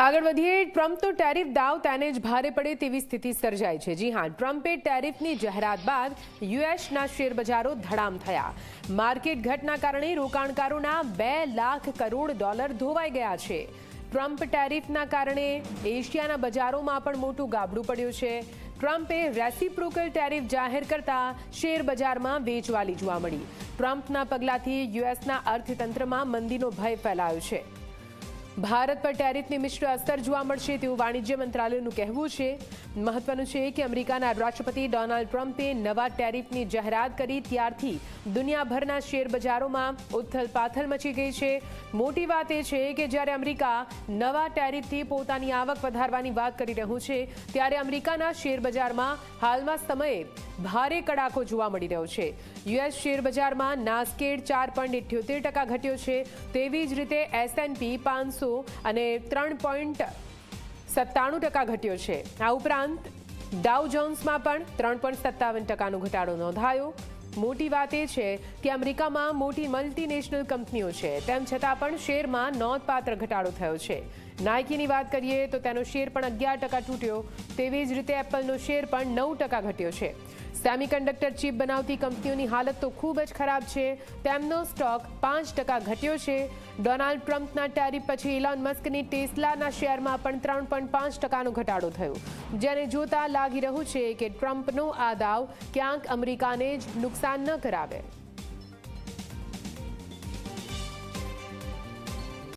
આગળ વધીએ ટ્રમ્પ તો ટેરિફ દાવ તેને જ ભારે પડે તેવી સ્થિતિ સર્જાઈ છે। જી હા, ટ્રમ્પે ટેરિફની જાહેરાત બાદ યુએસના શેરબજારો ધડામ થયા। માર્કેટ ઘટના કારણે રોકાણકારોના $2 લાખ કરોડ ધોવાઈ ગયા છે। ટ્રમ્પ ટેરિફના કારણે એશિયાના બજારોમાં પણ મોટું ગાબડું પડ્યું છે। ટ્રમ્પે રેસિપ્રોકલ ટેરિફ જાહેર કરતા શેરબજારમાં વેચવાલી જોવા મળી। ટ્રમ્પના પગલાથી યુએસના અર્થતંત્રમાં મંદીનો ભય ફેલાયો છે। ભારત પર ટેરિફની મિશ્ર અસર જોવા મળશે તેવું વાણિજ્ય મંત્રાલયનું કહેવું છે। મહત્વનું છે કે અમેરિકાના રાષ્ટ્રપતિ ડોનાલ્ડ ટ્રમ્પે નવા ટેરિફની જાહેરાત કરી ત્યારથી દુનિયાભરના શેરબજારોમાં ઉથલપાથલ મચી ગઈ છે। મોટી વાત એ છે કે જ્યારે અમેરિકા નવા ટેરિફથી પોતાની આવક વધારવાની વાત કરી રહ્યું છે ત્યારે અમેરિકાના શેરબજારમાં હાલમાં સમયે ભારે કડાકો જોવા મળી રહ્યો છે। યુએસ શેરબજારમાં નાસ્કેડ 4.78% ઘટ્યો છે। તેવી જ રીતે S&P 500 અને 3.97% ઘટ્યો છે। આ ઉપરાંત ડાઉ જોન્સમાં પણ 3.57%નો ઘટાડો નોંધાયો। મોટી વાત એ છે કે અમેરિકામાં મોટી મલ્ટીનેશનલ કંપનીઓ છે, તેમ છતાં પણ શેરમાં નોંધપાત્ર ઘટાડો થયો છે। નાઇકીની વાત કરીએ તો તેનો શેર પણ 11% તૂટ્યો। તેવી જ રીતે એપલનો શેર પણ 9% ઘટ્યો છે। સેમિકન્ડક્ટર ચિપ બનાવતી કંપનીઓની હાલત તો ખૂબ જ ખરાબ છે। તેમનો સ્ટોક 5% ઘટ્યો છે। ડોનાલ્ડ ટ્રમ્પના ટેરિફ પછી ઇલોન મસ્કની ટેસ્લાના શેરમાં પણ 3.5%નો ઘટાડો થયો, જેને જોતા લાગી રહ્યું છે કે ટ્રમ્પનો આ દાવ ક્યાંક અમેરિકાને જ નુકસાન ન કરાવે।